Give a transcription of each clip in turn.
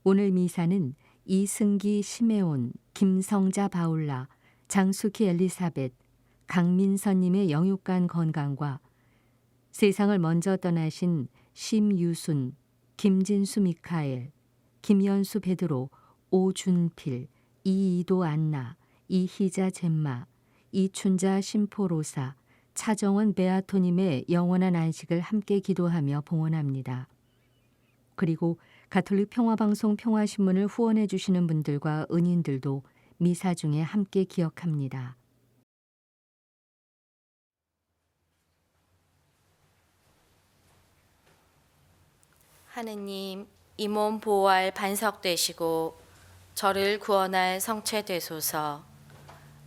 오늘 미사는 이승기 시메온, 김성자 바울라, 장숙희 엘리사벳, 강민선님의 영육간 건강과 세상을 먼저 떠나신 심유순, 김진수 미카엘, 김연수 베드로, 오준필, 이이도 안나, 이희자 젬마, 이춘자 심포로사, 차정원 베아토님의 영원한 안식을 함께 기도하며 봉헌합니다. 그리고 가톨릭 평화방송 평화신문을 후원해 주시는 분들과 은인들도 미사 중에 함께 기억합니다. 하느님, 이 몸 보호할 반석 되시고 저를 구원할 성체 되소서.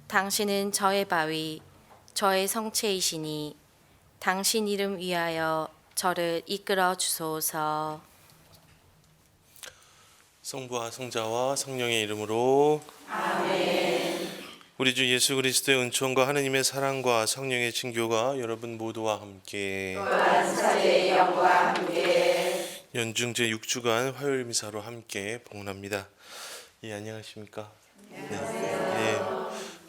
당신은 저의 바위, 저의 성체이시니 당신 이름 위하여 저를 이끌어 주소서. 성부와 성자와 성령의 이름으로 아멘. 우리 주 예수 그리스도의 은총과 하느님의 사랑과 성령의 친교가 여러분 모두와 함께 또한 사제의 영과 함께 연중 제6주간 화요일 미사로 함께 봉헌합니다. 예, 안녕하십니까? 네,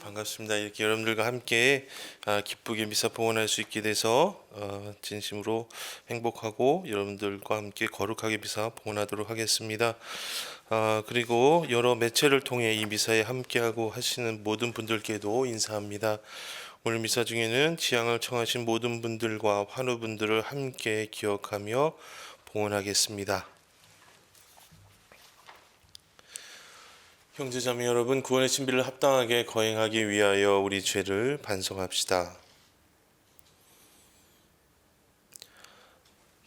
반갑습니다. 이렇게 여러분들과 함께 기쁘게 미사 봉헌할 수 있게 돼서 진심으로 행복하고 여러분들과 함께 거룩하게 미사 봉헌하도록 하겠습니다. 그리고 여러 매체를 통해 이 미사에 함께하고 하시는 모든 분들께도 인사합니다. 오늘 미사 중에는 지향을 청하신 모든 분들과 환우분들을 함께 기억하며 봉헌하겠습니다. 형제자매 여러분, 구원의 신비를 합당하게 거행하기 위하여 우리 죄를 반성합시다.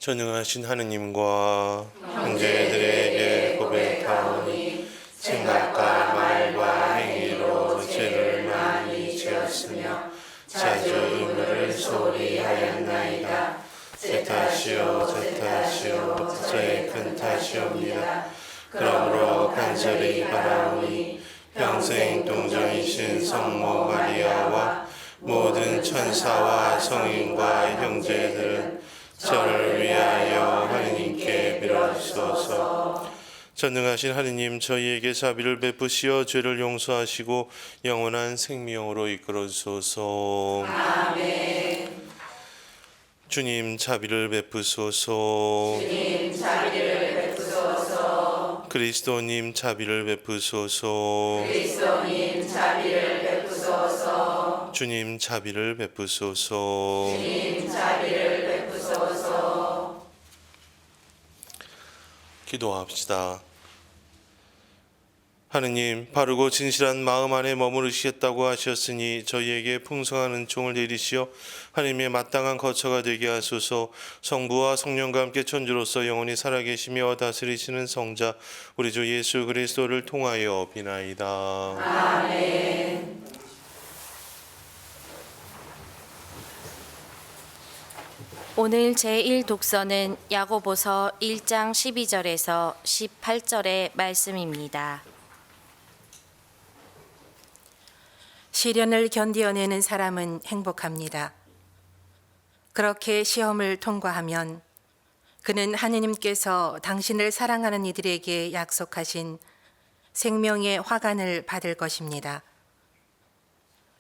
전능하신 하느님과 형제들에게 고백하오니 생각과 말과 행위로 죄를 많이 지었으며 자주 의무를 소홀히 하였나이다. 제 탓이요 제 탓이요 저의 큰 탓이옵니다. 그러므로 간절히 바라오니 평생 동정이신 성모 마리아와 모든 천사와 성인과 형제들은 저를 위하여 하느님께 빌어주소서. 전능하신 하느님, 저희에게 자비를 베푸시어 죄를 용서하시고 영원한 생명으로 이끌어주소서. 아멘. 주님 자비를 베푸소서. 주님 자비를 베푸소서. 그리스도님 자비를 베푸소서. 그리스도님 자비를 베푸소서. 주님 자비를 베푸소서. 주님 자비를 베푸소서. 기도합시다. 하느님, 바르고 진실한 마음 안에 머무르시겠다고 하셨으니 저희에게 풍성한 은총을 내리시어 하느님의 마땅한 거처가 되게 하소서. 성부와 성령과 함께 천주로서 영원히 살아계시며 다스리시는 성자 우리 주 예수 그리스도를 통하여 비나이다. 아멘. 오늘 제1독서는 야고보서 1장 12절에서 18절의 말씀입니다. 시련을 견디어내는 사람은 행복합니다. 그렇게 시험을 통과하면 그는 하느님께서 당신을 사랑하는 이들에게 약속하신 생명의 화관을 받을 것입니다.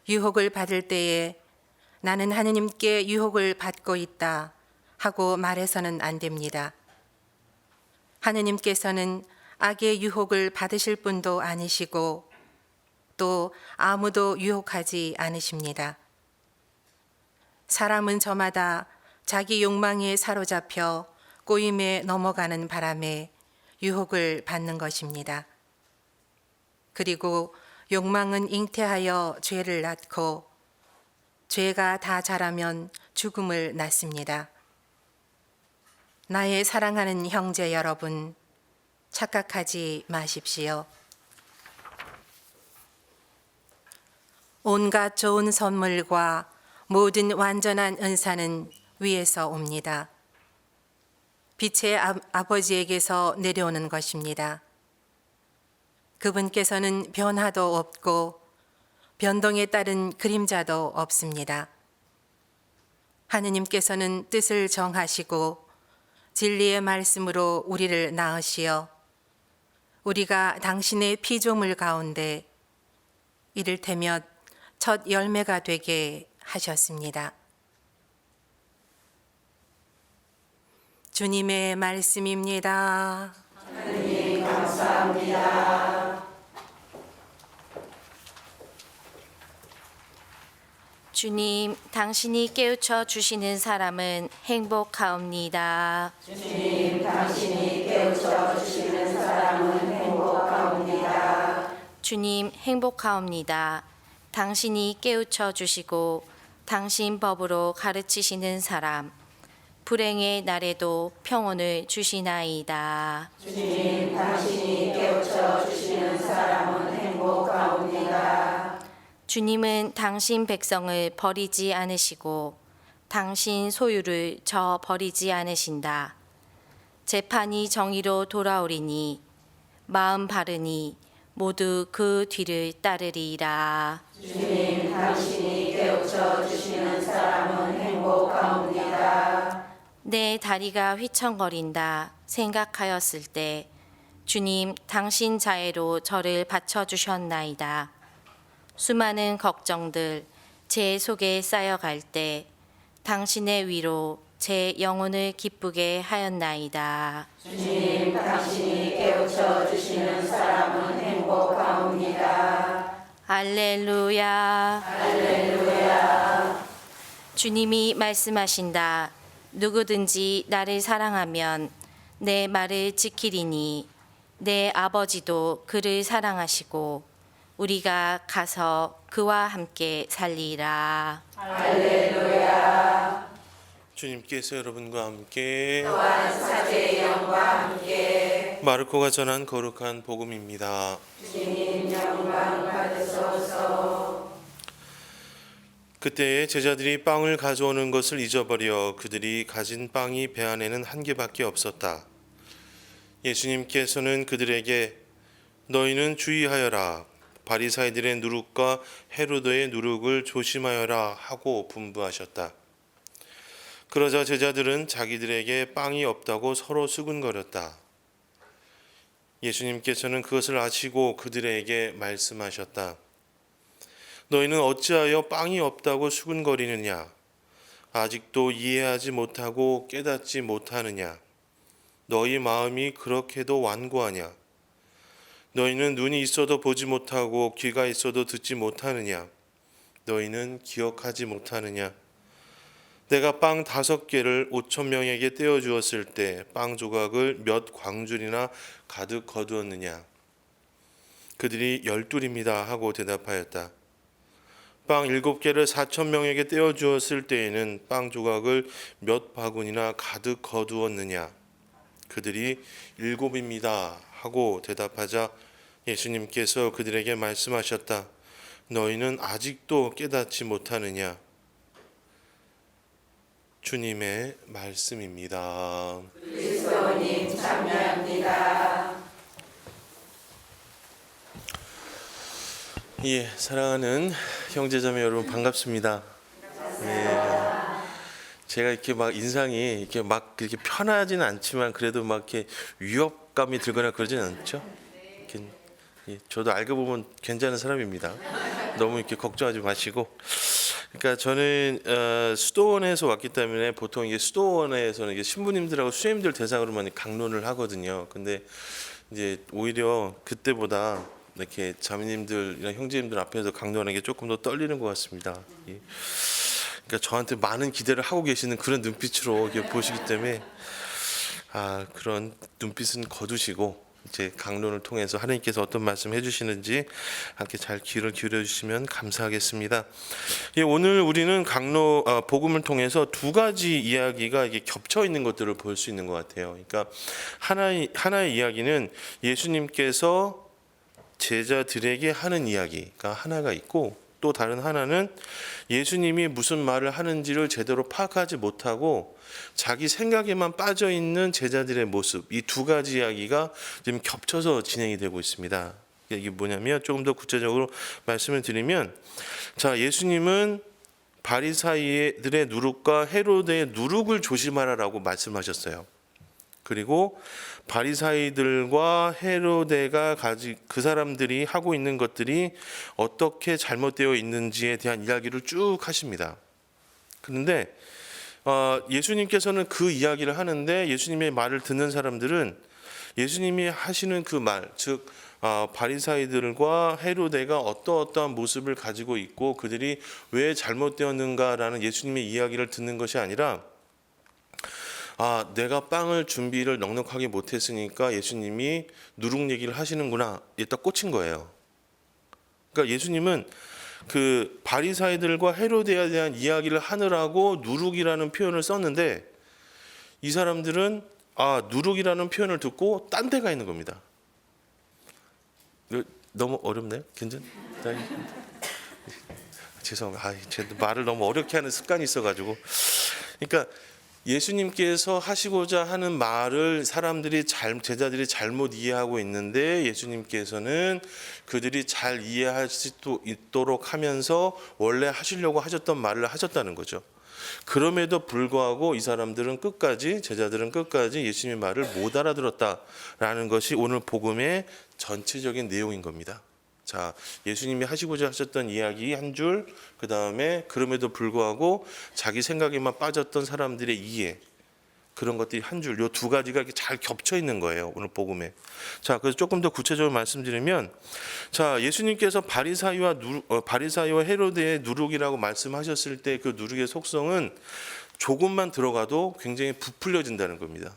유혹을 받을 때에 나는 하느님께 유혹을 받고 있다 하고 말해서는 안 됩니다. 하느님께서는 악의 유혹을 받으실 분도 아니시고 또 아무도 유혹하지 않으십니다. 사람은 저마다 자기 욕망에 사로잡혀 꼬임에 넘어가는 바람에 유혹을 받는 것입니다. 그리고 욕망은 잉태하여 죄를 낳고 죄가 다 자라면 죽음을 낳습니다. 나의 사랑하는 형제 여러분, 착각하지 마십시오. 온갖 좋은 선물과 모든 완전한 은사는 위에서 옵니다. 빛의 아버지에게서 내려오는 것입니다. 그분께서는 변화도 없고 변동에 따른 그림자도 없습니다. 하느님께서는 뜻을 정하시고 진리의 말씀으로 우리를 낳으시어 우리가 당신의 피조물 가운데 이를테면 첫 열매가 되게 하셨습니다. 주님의 말씀입니다. 하나님 감사합니다. 주님, 당신이 깨우쳐 주시는 사람은 행복하옵니다. 주님, 당신이 깨우쳐 주시는 사람은 행복하옵니다. 주님, 행복하옵니다. 당신이 깨우쳐 주시고 당신 법으로 가르치시는 사람, 불행의 날에도 평온을 주시나이다. 주님, 당신이 깨우쳐 주시는 사람은 행복하옵니다. 주님은 당신 백성을 버리지 않으시고 당신 소유를 저 버리지 않으신다. 재판이 정의로 돌아오리니 마음 바르니 모두 그 뒤를 따르리라. 주님, 당신이 깨우쳐 주시는 사람은 행복하옵니다. 내 다리가 휘청거린다 생각하였을 때 주님 당신 자애로 저를 받쳐주셨나이다. 수많은 걱정들 제 속에 쌓여갈 때 당신의 위로 제 영혼을 기쁘게 하였나이다. 주님, 당신이 깨우쳐 주시는 사람은 행복하옵니다. 할렐루야. 할렐루야. 주님이 말씀하신다. 누구든지 나를 사랑하면 내 말을 지키리니 내 아버지도 그를 사랑하시고 우리가 가서 그와 함께 살리라. 할렐루야. 주님께서 여러분과 함께 또한 사제의 영과 함께 마르코가 전한 거룩한 복음입니다. 주님 영광 받으소서. 그때에 제자들이 빵을 가져오는 것을 잊어버려 그들이 가진 빵이 배 안에는 한 개밖에 없었다. 예수님께서는 그들에게 너희는 주의하여라. 바리사이들의 누룩과 헤로드의 누룩을 조심하여라 하고 분부하셨다. 그러자 제자들은 자기들에게 빵이 없다고 서로 수군거렸다. 예수님께서는 그것을 아시고 그들에게 말씀하셨다. 너희는 어찌하여 빵이 없다고 수군거리느냐? 아직도 이해하지 못하고 깨닫지 못하느냐? 너희 마음이 그렇게도 완고하냐? 너희는 눈이 있어도 보지 못하고 귀가 있어도 듣지 못하느냐? 너희는 기억하지 못하느냐? 내가 빵 5개를 5,000명에게 떼어 주었을 때 빵 조각을 몇 광줄이나 가득 거두었느냐? 그들이 12입니다 하고 대답하였다. 빵 7개를 4,000명에게 떼어 주었을 때에는 빵 조각을 몇 바구니나 가득 거두었느냐? 그들이 7입니다 하고 대답하자 예수님께서 그들에게 말씀하셨다. 너희는 아직도 깨닫지 못하느냐? 주님의 말씀입니다. 그리스도님 참여합니다. 예, 사랑하는 형제자매 여러분 반갑습니다. 제가 이렇게 막 인상이 이렇게 막 이렇게 편하지는 않지만 그래도 막 이렇게 위협감이 들거나 그러진 않죠. 이렇게, 예, 저도 알고 보면 괜찮은 사람입니다. 너무 이렇게 걱정하지 마시고. 그러니까 저는 수도원에서 왔기 때문에 보통 이게 수도원에서는 이게 신부님들하고 수녀님들 대상으로만 강론을 하거든요. 근데 이제 오히려 그때보다 이렇게 자매님들이나 형제님들 앞에서 강론하는 게 조금 더 떨리는 것 같습니다. 예. 그러니까 저한테 많은 기대를 하고 계시는 그런 눈빛으로 이렇게 보시기 때문에 그런 눈빛은 거두시고 이제 강론을 통해서 하나님께서 어떤 말씀 해주시는지 함께 잘 귀를 기울여 주시면 감사하겠습니다. 예, 오늘 우리는 복음을 통해서 두 가지 이야기가 이게 겹쳐 있는 것들을 볼 수 있는 것 같아요. 그러니까 하나의 이야기는 예수님께서 제자들에게 하는 이야기가 하나가 있고 또 다른 하나는 예수님이 무슨 말을 하는지를 제대로 파악하지 못하고 자기 생각에만 빠져 있는 제자들의 모습, 이 두 가지 이야기가 지금 겹쳐서 진행이 되고 있습니다. 이게 뭐냐면 조금 더 구체적으로 말씀을 드리면, 자, 예수님은 바리사이들의 누룩과 헤로드의 누룩을 조심하라라고 말씀하셨어요. 그리고 바리사이들과 헤로데가 그 사람들이 하고 있는 것들이 어떻게 잘못되어 있는지에 대한 이야기를 쭉 하십니다. 그런데 예수님께서는 그 이야기를 하는데 예수님의 말을 듣는 사람들은 예수님이 하시는 그 말, 즉 바리사이들과 헤로데가 어떠한 모습을 가지고 있고 그들이 왜 잘못되었는가라는 예수님의 이야기를 듣는 것이 아니라 내가 빵을 준비를 넉넉하게 못했으니까 예수님이 누룩 얘기를 하시는구나. 이따 꽂힌 거예요. 그러니까 예수님은 그 바리사이들과 헤로데에 대한 이야기를 하느라고 누룩이라는 표현을 썼는데 이 사람들은 누룩이라는 표현을 듣고 딴 데 가 있는 겁니다. 너무 어렵나요? 괜찮? 죄송합니다. 제 말을 너무 어렵게 하는 습관이 있어가지고. 그러니까 예수님께서 하시고자 하는 말을 제자들이 잘못 이해하고 있는데 예수님께서는 그들이 잘 이해할 수 있도록 하면서 원래 하시려고 하셨던 말을 하셨다는 거죠. 그럼에도 불구하고 이 사람들은 제자들은 끝까지 예수님의 말을 못 알아들었다라는 것이 오늘 복음의 전체적인 내용인 겁니다. 자, 예수님이 하시고자 하셨던 이야기 한 줄, 그 다음에 그럼에도 불구하고 자기 생각에만 빠졌던 사람들의 이해, 그런 것들이 한 줄, 요 두 가지가 이렇게 잘 겹쳐 있는 거예요, 오늘 복음에. 자, 그래서 조금 더 구체적으로 말씀드리면, 자, 예수님께서 바리사이와 헤로데의 누룩이라고 말씀하셨을 때 그 누룩의 속성은 조금만 들어가도 굉장히 부풀려진다는 겁니다.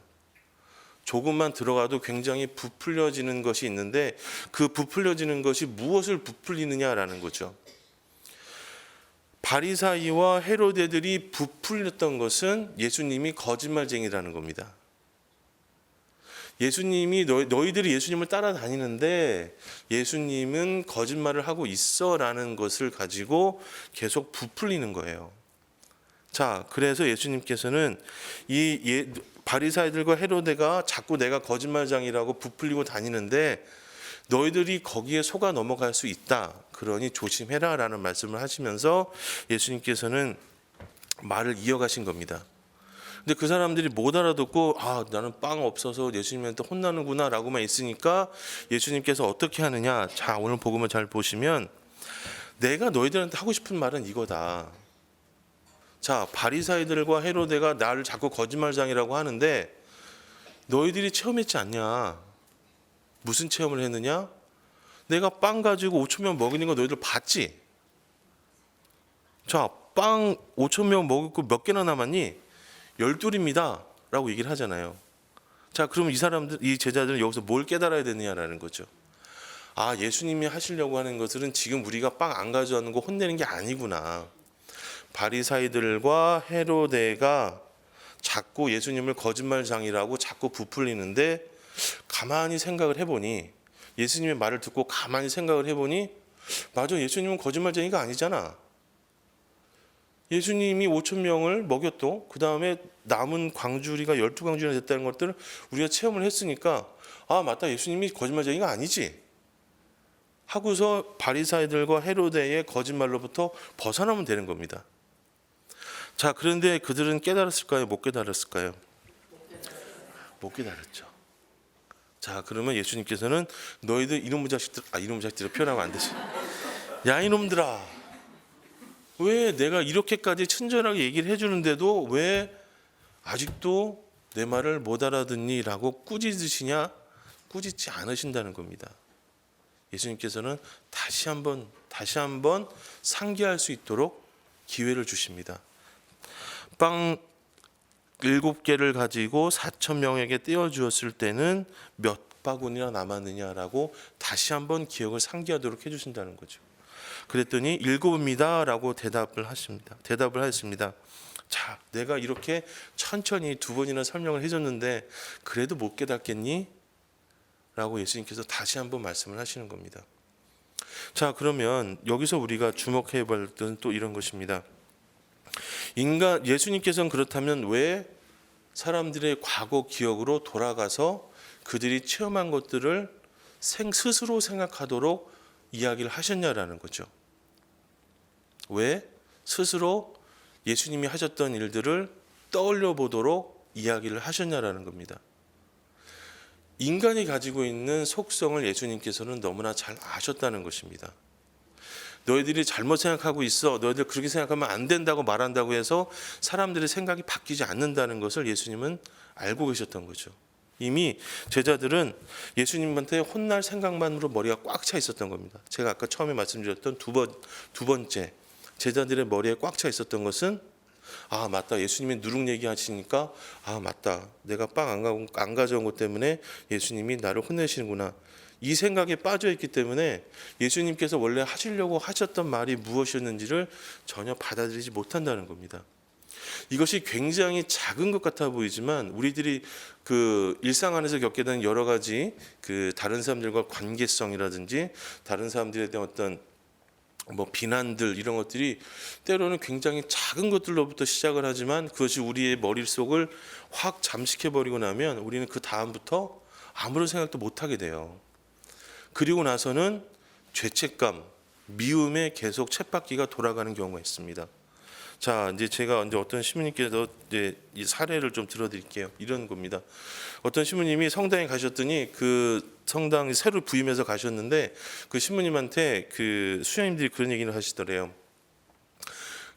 조금만 들어가도 굉장히 부풀려지는 것이 있는데 그 부풀려지는 것이 무엇을 부풀리느냐라는 거죠. 바리사이와 헤로데들이 부풀렸던 것은 예수님이 거짓말쟁이라는 겁니다. 예수님이 너희들이 예수님을 따라다니는데 예수님은 거짓말을 하고 있어라는 것을 가지고 계속 부풀리는 거예요. 자, 그래서 예수님께서는 바리사이들과 헤로데가 자꾸 내가 거짓말장이라고 부풀리고 다니는데 너희들이 거기에 속아 넘어갈 수 있다. 그러니 조심해라 라는 말씀을 하시면서 예수님께서는 말을 이어가신 겁니다. 근데 그 사람들이 못 알아듣고 나는 빵 없어서 예수님한테 혼나는구나 라고만 있으니까 예수님께서 어떻게 하느냐. 자, 오늘 복음을 잘 보시면 내가 너희들한테 하고 싶은 말은 이거다. 자, 바리사이들과 헤로데가 나를 자꾸 거짓말장이라고 하는데 너희들이 체험했지 않냐? 무슨 체험을 했느냐? 내가 빵 가지고 5천 명 먹이는 거 너희들 봤지? 자, 빵 5천 명 먹고 몇 개나 남았니? 12입니다 라고 얘기를 하잖아요. 자, 그럼 이 제자들은 여기서 뭘 깨달아야 되느냐라는 거죠. 예수님이 하시려고 하는 것은 지금 우리가 빵 안 가져가는 거 혼내는 게 아니구나. 바리사이들과 헤로데가 자꾸 예수님을 거짓말장이라고 자꾸 부풀리는데 가만히 생각을 해보니 예수님의 말을 듣고 가만히 생각을 해보니 맞아, 예수님은 거짓말쟁이가 아니잖아. 예수님이 5천 명을 먹였고 그 다음에 남은 광주리가 12광주리나 됐다는 것들을 우리가 체험을 했으니까 맞다, 예수님이 거짓말쟁이가 아니지 하고서 바리사이들과 헤로데의 거짓말로부터 벗어나면 되는 겁니다. 자, 그런데 그들은 깨달았을까요? 못 깨달았을까요? 못 깨달았죠. 자, 그러면 예수님께서는 너희들 이놈의 자식들 표현하면 안 되지. 야, 이놈들아, 왜 내가 이렇게까지 친절하게 얘기를 해주는데도 왜 아직도 내 말을 못 알아듣니? 라고 꾸짖으시냐? 꾸짖지 않으신다는 겁니다. 예수님께서는 다시 한번 상기할 수 있도록 기회를 주십니다. 빵 7개를 가지고 4천 명에게 떼어주었을 때는 몇 바구니나 남았느냐라고 다시 한번 기억을 상기하도록 해주신다는 거죠. 그랬더니 7입니다 라고 대답을 하였습니다. 자, 내가 이렇게 천천히 2번이나 설명을 해줬는데 그래도 못 깨닫겠니? 라고 예수님께서 다시 한번 말씀을 하시는 겁니다. 자, 그러면 여기서 우리가 주목해 볼 것은 또 이런 것입니다. 예수님께서는 그렇다면 왜 사람들의 과거 기억으로 돌아가서 그들이 체험한 것들을 스스로 생각하도록 이야기를 하셨냐라는 거죠. 왜 스스로 예수님이 하셨던 일들을 떠올려 보도록 이야기를 하셨냐라는 겁니다. 인간이 가지고 있는 속성을 예수님께서는 너무나 잘 아셨다는 것입니다. 너희들이 잘못 생각하고 있어. 너희들 그렇게 생각하면 안 된다고 말한다고 해서 사람들의 생각이 바뀌지 않는다는 것을 예수님은 알고 계셨던 거죠. 이미 제자들은 예수님한테 혼날 생각만으로 머리가 꽉 차 있었던 겁니다. 제가 아까 처음에 말씀드렸던 두 번째 제자들의 머리에 꽉 차 있었던 것은 아 맞다, 예수님이 누룩 얘기하시니까 아 맞다, 내가 빵 안 가져온 것 때문에 예수님이 나를 혼내시는구나, 이 생각에 빠져 있기 때문에 예수님께서 원래 하시려고 하셨던 말이 무엇이었는지를 전혀 받아들이지 못한다는 겁니다. 이것이 굉장히 작은 것 같아 보이지만 우리들이 그 일상 안에서 겪게 되는 여러 가지 그 다른 사람들과 관계성이라든지 다른 사람들에 대한 어떤 뭐 비난들, 이런 것들이 때로는 굉장히 작은 것들로부터 시작을 하지만 그것이 우리의 머릿속을 확 잠식해 버리고 나면 우리는 그 다음부터 아무런 생각도 못 하게 돼요. 그리고 나서는 죄책감, 미움에 계속 쳇바퀴가 돌아가는 경우가 있습니다. 자, 이제 제가 이제 어떤 신부님께서 이제 이 사례를 좀 들어드릴게요. 이런 겁니다. 어떤 신부님이 성당에 가셨더니 그 성당 새로 부임해서 가셨는데 그 신부님한테 그 수녀님들이 그런 얘기를 하시더래요.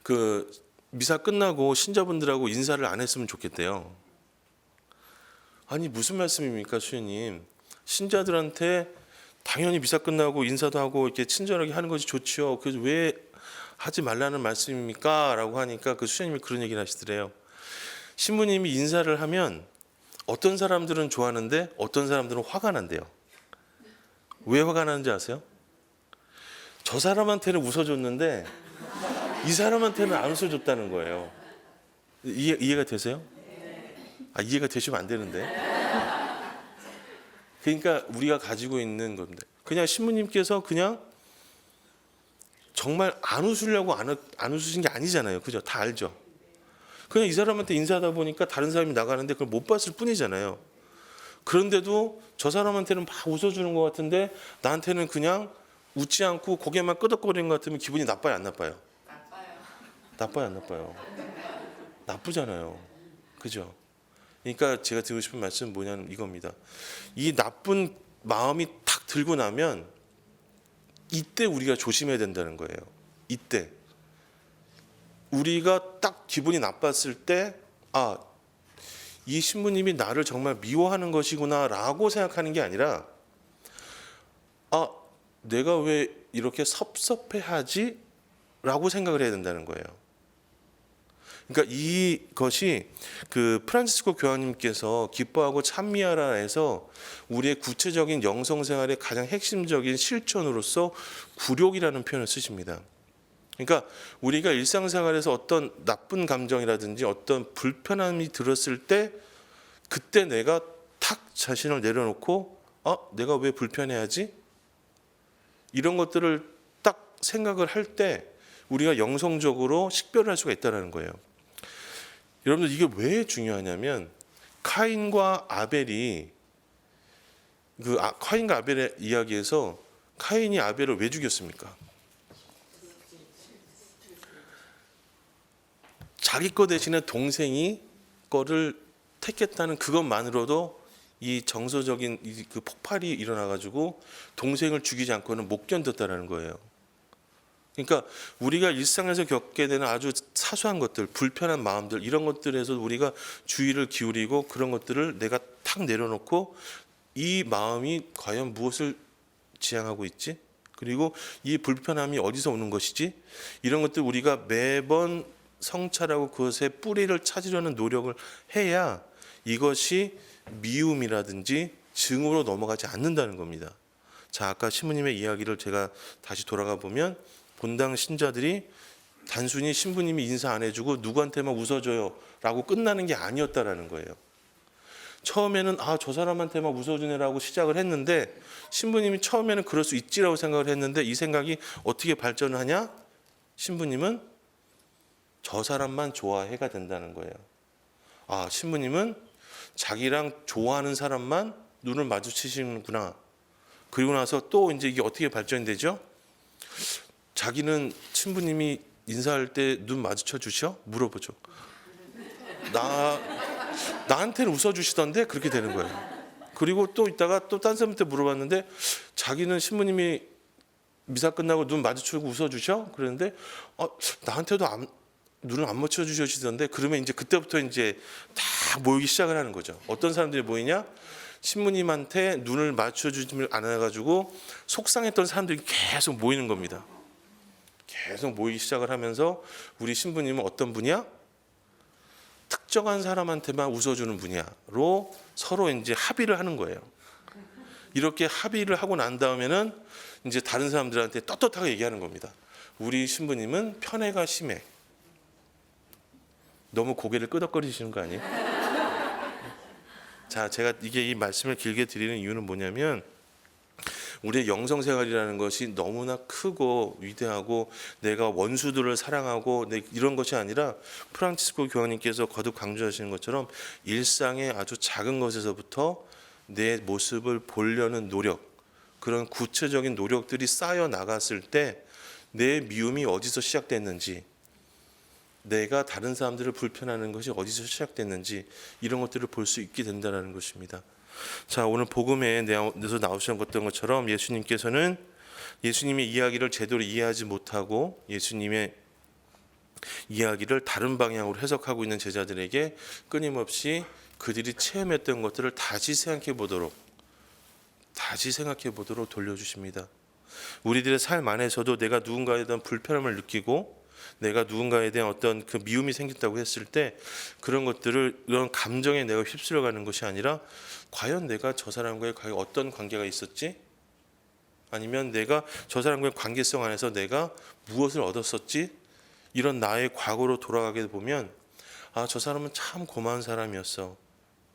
그 미사 끝나고 신자분들하고 인사를 안 했으면 좋겠대요. 아니 무슨 말씀입니까, 수녀님? 신자들한테 당연히 미사 끝나고 인사도 하고 이렇게 친절하게 하는 것이 좋지요. 그래서 왜 하지 말라는 말씀입니까? 라고 하니까 그 수녀님이 그런 얘기를 하시더래요. 신부님이 인사를 하면 어떤 사람들은 좋아하는데 어떤 사람들은 화가 난대요. 왜 화가 나는지 아세요? 저 사람한테는 웃어줬는데 이 사람한테는 안 웃어줬다는 거예요. 이해가 되세요? 아, 이해가 되시면 안 되는데. 그러니까 우리가 가지고 있는 겁니다. 그냥 신부님께서 그냥 정말 안 웃으려고 안 웃으신 게 아니잖아요. 그죠? 다 알죠? 그냥 이 사람한테 인사하다 보니까 다른 사람이 나가는데 그걸 못 봤을 뿐이잖아요. 그런데도 저 사람한테는 막 웃어주는 것 같은데 나한테는 그냥 웃지 않고 고개만 끄덕거리는 것 같으면 기분이 나빠요, 안 나빠요? 나빠요, 안 나빠요? 나쁘잖아요. 그죠? 그러니까 제가 드리고 싶은 말씀은 뭐냐면 이겁니다. 이 나쁜 마음이 탁 들고 나면 이때 우리가 조심해야 된다는 거예요. 이때 우리가 딱 기분이 나빴을 때 아, 이 신부님이 나를 정말 미워하는 것이구나 라고 생각하는 게 아니라 아, 내가 왜 이렇게 섭섭해하지? 라고 생각을 해야 된다는 거예요. 그러니까 이것이 그 프란치스코 교황님께서 기뻐하고 찬미하라에서 우리의 구체적인 영성 생활의 가장 핵심적인 실천으로서 굴욕이라는 표현을 쓰십니다. 그러니까 우리가 일상생활에서 어떤 나쁜 감정이라든지 어떤 불편함이 들었을 때 그때 내가 탁 자신을 내려놓고 내가 왜 불편해하지? 이런 것들을 딱 생각을 할 때 우리가 영성적으로 식별을 할 수가 있다는 거예요. 여러분들 이게 왜 중요하냐면 카인과 아벨이 카인과 아벨의 이야기에서 카인이 아벨을 왜 죽였습니까? 자기 거 대신에 동생이 거를 택했다는 그것만으로도 이 정서적인 그 폭발이 일어나가지고 동생을 죽이지 않고는 못 견뎠다는 거예요. 그러니까 우리가 일상에서 겪게 되는 아주 사소한 것들, 불편한 마음들, 이런 것들에서 우리가 주의를 기울이고 그런 것들을 내가 탁 내려놓고 이 마음이 과연 무엇을 지향하고 있지? 그리고 이 불편함이 어디서 오는 것이지? 이런 것들 우리가 매번 성찰하고 그것의 뿌리를 찾으려는 노력을 해야 이것이 미움이라든지 증오로 넘어가지 않는다는 겁니다. 자, 아까 신부님의 이야기를 제가 다시 돌아가 보면 본당 신자들이 단순히 신부님이 인사 안 해주고 누구한테만 웃어줘요 라고 끝나는 게 아니었다라는 거예요. 처음에는 저 사람한테만 웃어주네라고 시작을 했는데 신부님이 처음에는 그럴 수 있지라고 생각을 했는데 이 생각이 어떻게 발전을 하냐? 신부님은 저 사람만 좋아해가 된다는 거예요. 신부님은 자기랑 좋아하는 사람만 눈을 마주치시는구나. 그리고 나서 또 이제 이게 어떻게 발전이 되죠? 자기는 신부님이 인사할 때 눈 마주쳐 주셔? 물어보죠. 나한테는 웃어주시던데? 그렇게 되는 거예요. 그리고 또 있다가 또 딴 사람한테 물어봤는데 자기는 신부님이 미사 끝나고 눈 마주치고 웃어주셔? 그랬는데 나한테도 눈을 안 맞춰주시던데. 그러면 이제 그때부터 이제 다 모이기 시작을 하는 거죠. 어떤 사람들이 모이냐? 신부님한테 눈을 맞춰주지 않아가지고 속상했던 사람들이 계속 모이는 겁니다. 계속 모이기 시작을 하면서 우리 신부님은 어떤 분이야? 특정한 사람한테만 웃어주는 분야로 서로 이제 합의를 하는 거예요. 이렇게 합의를 하고 난 다음에는 이제 다른 사람들한테 떳떳하게 얘기하는 겁니다. 우리 신부님은 편애가 심해. 너무 고개를 끄덕거리시는 거 아니에요? 자, 제가 이 말씀을 길게 드리는 이유는 뭐냐면 우리의 영성생활이라는 것이 너무나 크고 위대하고 내가 원수들을 사랑하고 이런 것이 아니라 프란치스코 교황님께서 거듭 강조하시는 것처럼 일상의 아주 작은 것에서부터 내 모습을 보려는 노력, 그런 구체적인 노력들이 쌓여 나갔을 때 내 미움이 어디서 시작됐는지, 내가 다른 사람들을 불편하는 것이 어디서 시작됐는지 이런 것들을 볼 수 있게 된다는 것입니다. 자, 오늘 복음에서 나오셨던 것처럼 예수님께서는 예수님의 이야기를 제대로 이해하지 못하고 예수님의 이야기를 다른 방향으로 해석하고 있는 제자들에게 끊임없이 그들이 체험했던 것들을 다시 생각해 보도록 돌려주십니다. 우리들의 삶 안에서도 내가 누군가에 대한 불편함을 느끼고 내가 누군가에 대한 어떤 그 미움이 생긴다고 했을 때 그런 것들을 이런 감정에 내가 휩쓸려가는 것이 아니라 과연 내가 저 사람과의 어떤 관계가 있었지? 아니면 내가 저 사람과의 관계성 안에서 내가 무엇을 얻었었지? 이런 나의 과거로 돌아가게 보면 저 사람은 참 고마운 사람이었어.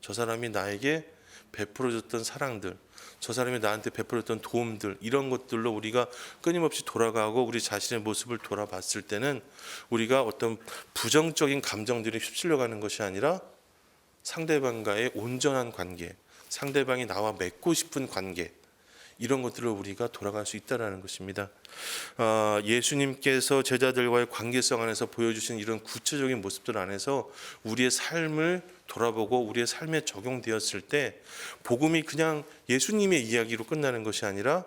저 사람이 나에게 베풀어줬던 사랑들, 저 사람이 나한테 베풀었던 도움들, 이런 것들로 우리가 끊임없이 돌아가고 우리 자신의 모습을 돌아봤을 때는 우리가 어떤 부정적인 감정들이 휩쓸려가는 것이 아니라 상대방과의 온전한 관계, 상대방이 나와 맺고 싶은 관계, 이런 것들을 우리가 돌아갈 수 있다는 것입니다. 예수님께서 제자들과의 관계성 안에서 보여주신 이런 구체적인 모습들 안에서 우리의 삶을 돌아보고 우리의 삶에 적용되었을 때 복음이 그냥 예수님의 이야기로 끝나는 것이 아니라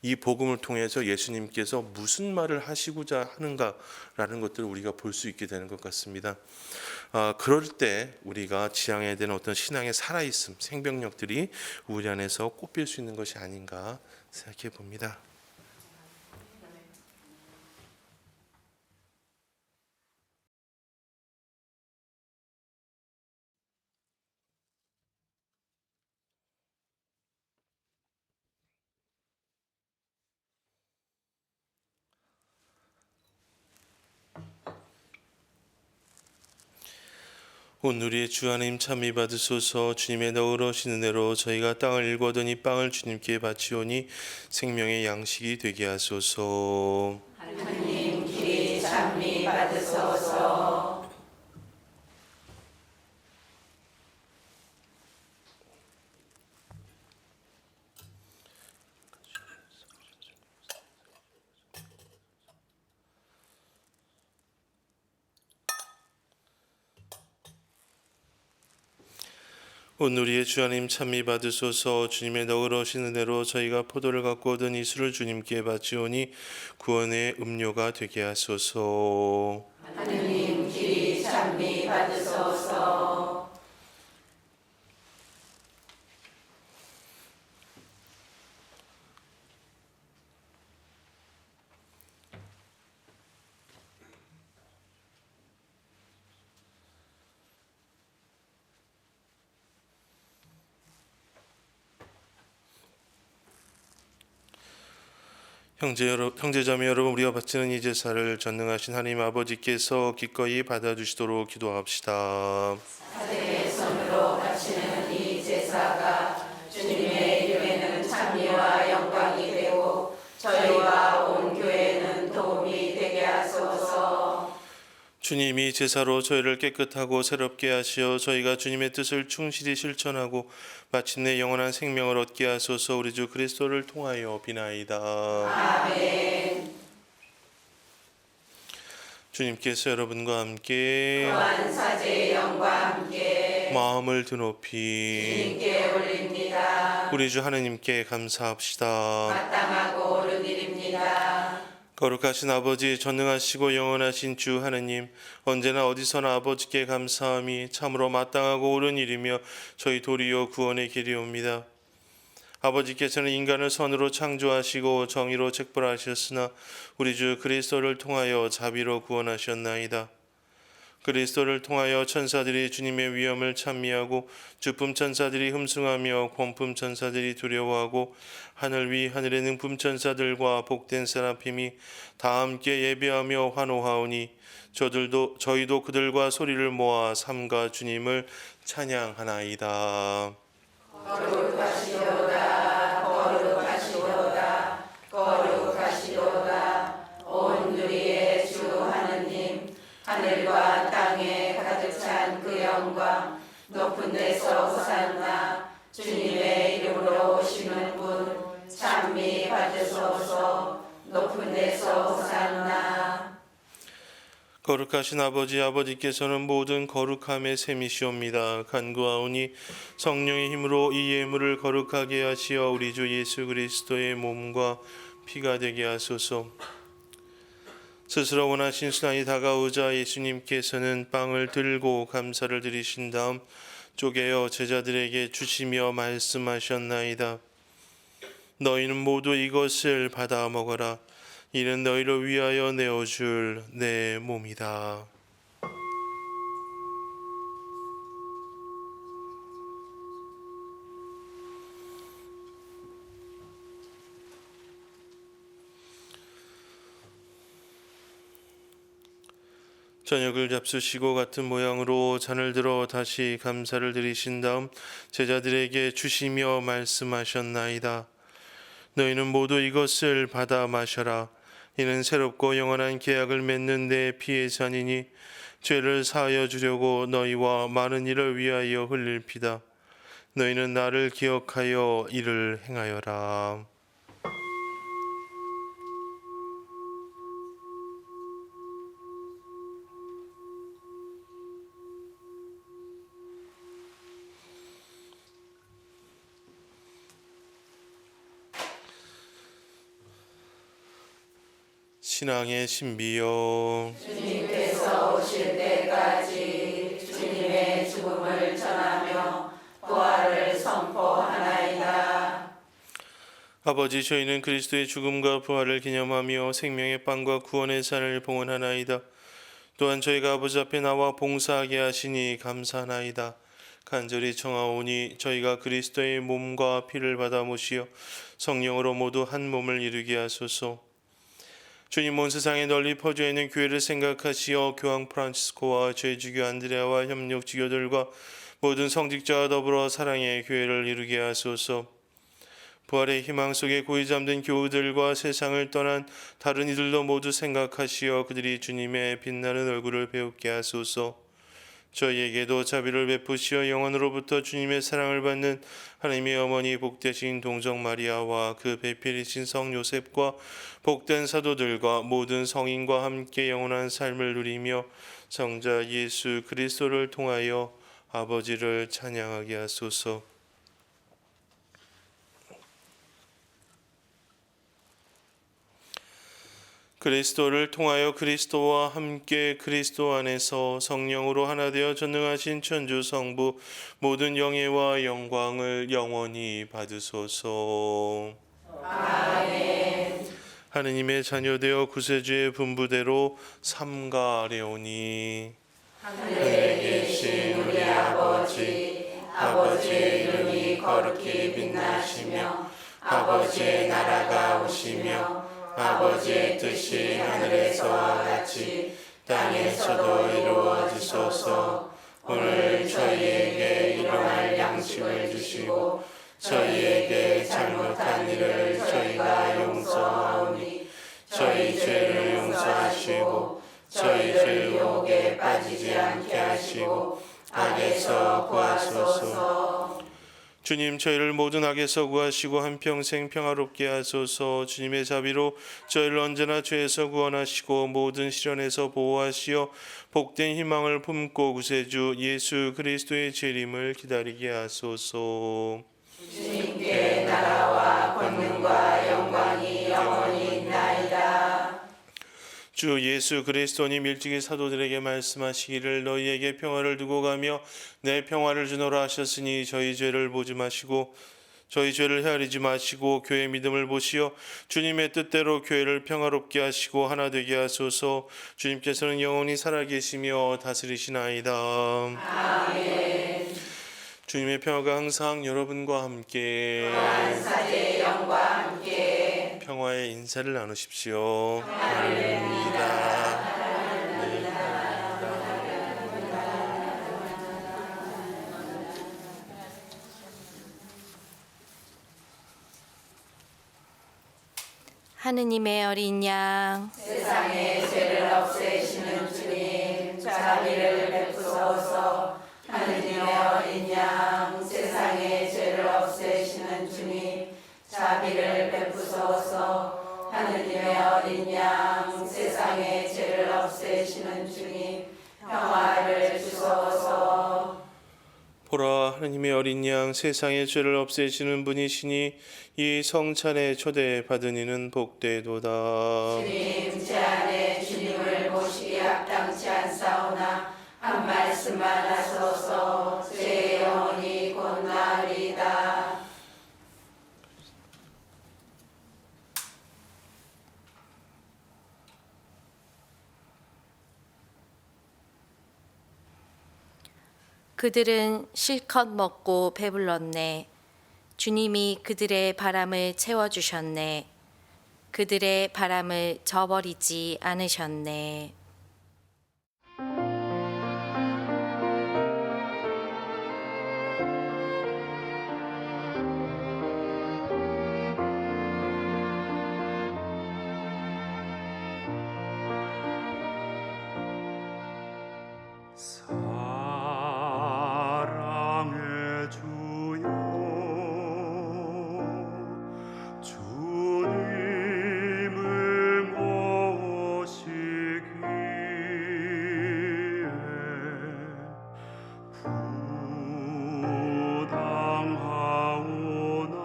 이 복음을 통해서 예수님께서 무슨 말을 하시고자 하는가라는 것들을 우리가 볼 수 있게 되는 것 같습니다. 그럴 때 우리가 지향해야 되는 어떤 신앙의 살아있음, 생명력들이 우리 안에서 꽃필 수 있는 것이 아닌가 생각해 봅니다. 오늘의 주 하나님 참미 받으소서. 주님의 너그러신 은혜로 저희가 땅을 일거든 이 빵을 주님께 바치오니 생명의 양식이 되게 하소서. 하나님 길이 찬미 받으소서. 오늘 우리의 주 하나님 찬미 받으소서. 주님의 너그러신 은혜로 저희가 포도를 갖고 얻은 이 술을 주님께 바치오니 구원의 음료가 되게 하소서. 하나님 길이 찬미 받으소서. 형제자매 여러분, 우리가 바치는 이 제사를 전능하신 하나님 아버지께서 기꺼이 받아주시도록 기도합시다. 사제의 손으로 바치는 이 제사가 주님의 이름에는 찬미와 영광이 되고 저희와 온 교회는 도움이 되게 하소서. 주님이 제사로 저희를 깨끗하고 새롭게 하시어 저희가 주님의 뜻을 충실히 실천하고 마침내 영원한 생명을 얻게 하소서. 우리 주 그리스도를 통하여 비나이다. 아멘. 주님께서 여러분과 함께 또한 사제의 영과 함께 마음을 드높이 주님께 올립니다. 우리 주 하느님께 감사합시다. 마땅하고 옳은 일입니다. 거룩하신 아버지, 전능하시고 영원하신 주 하느님, 언제나 어디서나 아버지께 감사함이 참으로 마땅하고 옳은 일이며 저희 도리어 구원의 길이옵니다. 아버지께서는 인간을 선으로 창조하시고 정의로 책벌하셨으나 우리 주 그리스도를 통하여 자비로 구원하셨나이다. 그리스도를 통하여 천사들이 주님의 위엄을 찬미하고 주품 천사들이 흠숭하며 권품 천사들이 두려워하고 하늘 위 하늘의 능품 천사들과 복된 세라핌이 다 함께 예배하며 환호하오니 저희도 그들과 소리를 모아 삼가 주님을 찬양하나이다. 거룩하시도다 거룩하시도다 거룩하시도다 온 누리의 주 하느님 하늘과 땅에 가득 찬 그 영광 높은 데서 호산나 주님의 이름으로 오시는 분 찬미 받으소서 높은 데서 호산나. 거룩하신 아버지께서는 모든 거룩함의 셈이시옵니다. 간구하오니 성령의 힘으로 이 예물을 거룩하게 하시어 우리 주 예수 그리스도의 몸과 피가 되게 하소서. 스스로 원하신 순환이 다가오자 예수님께서는 빵을 들고 감사를 드리신 다음 쪼개어 제자들에게 주시며 말씀하셨나이다. 너희는 모두 이것을 받아 먹어라. 이는 너희를 위하여 내어줄 내 몸이다. 저녁을 잡수시고 같은 모양으로 잔을 들어 다시 감사를 드리신 다음 제자들에게 주시며 말씀하셨나이다. 너희는 모두 이것을 받아 마셔라. 이는 새롭고 영원한 계약을 맺는 내 피의 잔이니 죄를 사하여 주려고 너희와 많은 이를 위하여 흘릴 피다. 너희는 나를 기억하여 이를 행하여라. 신앙의 신비요 주님께서 오실 때까지 주님의 죽음을 전하며 부활을 선포하나이다. 아버지, 저희는 그리스도의 죽음과 부활을 기념하며 생명의 빵과 구원의 산을 봉헌하나이다. 또한 저희가 아버지 앞에 나와 봉사하게 하시니 감사하나이다. 간절히 청하오니 저희가 그리스도의 몸과 피를 받아 모시어 성령으로 모두 한 몸을 이루게 하소서. 주님, 온 세상에 널리 퍼져 있는 교회를 생각하시어 교황 프란치스코와 제주교 안드레아와 협력 지교들과 모든 성직자와 더불어 사랑의 교회를 이루게 하소서. 부활의 희망 속에 고이 잠든 교우들과 세상을 떠난 다른 이들도 모두 생각하시어 그들이 주님의 빛나는 얼굴을 배우게 하소서. 저희에게도 자비를 베푸시어 영원으로부터 주님의 사랑을 받는 하나님의 어머니 복되신 동정 마리아와 그 배필이신 성 요셉과 복된 사도들과 모든 성인과 함께 영원한 삶을 누리며 성자 예수 그리스도를 통하여 아버지를 찬양하게 하소서. 그리스도를 통하여 그리스도와 함께 그리스도 안에서 성령으로 하나 되어 전능하신 천주 성부 모든 영예와 영광을 영원히 받으소서. 아멘. 하느님의 자녀되어 구세주의 분부대로 삼가하려니 하늘에 계신 우리 아버지의 이름이 거룩히 빛나시며 아버지의 나라가 오시며 아버지의 뜻이 하늘에서와 같이 땅에서도 이루어지소서. 오늘 저희에게 일용할 양식을 주시고 저희에게 잘못한 일을 저희가 용서하오니 저희 죄를 용서하시고 저희 죄 유혹에 빠지지 않게 하시고 악에서 구하소서. 주님, 저희를 모든 악에서 구하시고 한평생 평화롭게 하소서. 주님의 자비로 저희를 언제나 죄에서 구원하시고 모든 시련에서 보호하시어 복된 희망을 품고 구세주 예수 그리스도의 재림을 기다리게 하소서. 주님께 나라와 권능과 영광이 영원히 있나이다. 주 예수 그리스도님 일찍이 사도들에게 말씀하시기를 너희에게 평화를 두고 가며 내 평화를 주노라 하셨으니 저희 죄를 보지 마시고 저희 죄를 헤아리지 마시고 교회의 믿음을 보시어 주님의 뜻대로 교회를 평화롭게 하시고 하나 되게 하소서. 주님께서는 영원히 살아계시며 다스리시나이다. 아멘. 주님의 평화가 항상 여러분과 함께 만사제 영과 함께 평화의 인사를 나누십시오. 할렐루야. 하느님의 어린 양, 세상의 죄를 없애시는 주님 자비를 베푸소서. 하느님의 어린 양 세상의 죄를 없애시는 주님 자비를 베푸소서. 하느님의 어린 양 세상의 죄를 없애시는 주님 평화를 주소서. 보라, 하느님의 어린 양 세상의 죄를 없애시는 분이시니 이 성찬에 초대받은 이는 복되도다. 주님 제 안에 주님을 모시기 합당치 않사오나 한 말씀만 하소서. 제 영혼이 곧 나으리이다. 그들은 실컷 먹고 배불렀네. 주님이 그들의 바람을 채워주셨네. 그들의 바람을 저버리지 않으셨네. 사랑의 주여 주님을 모시기에 부당하오나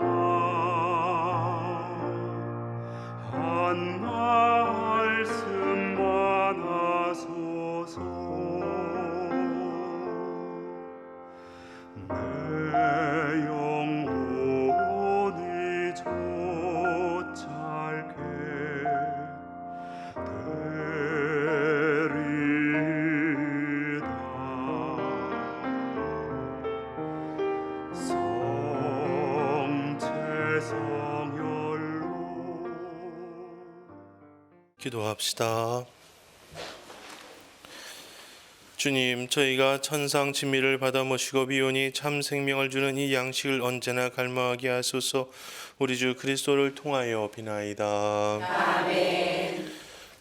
한 말씀만 하소서. 내 영혼이 좇알게 되리이다. 성체성혈로 기도합시다. 주님, 저희가 천상 진미를 받아 모시고 비오니 참 생명을 주는 이 양식을 언제나 갈망하게 하소서. 우리 주 그리스도를 통하여 비나이다. 아멘.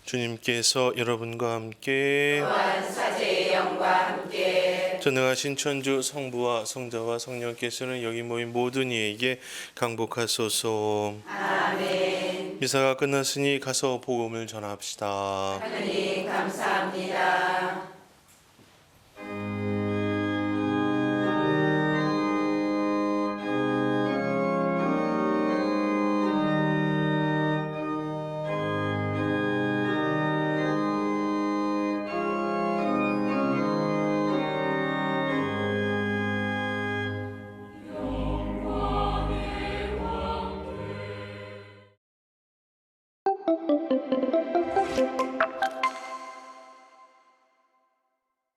주님께서 여러분과 함께 만사제의 영과 함께 전능하신 천주 성부와 성자와 성령께서는 여기 모인 모든 이에게 강복하소서. 아멘. 미사가 끝났으니 가서 복음을 전합시다. 하느님 감사합니다.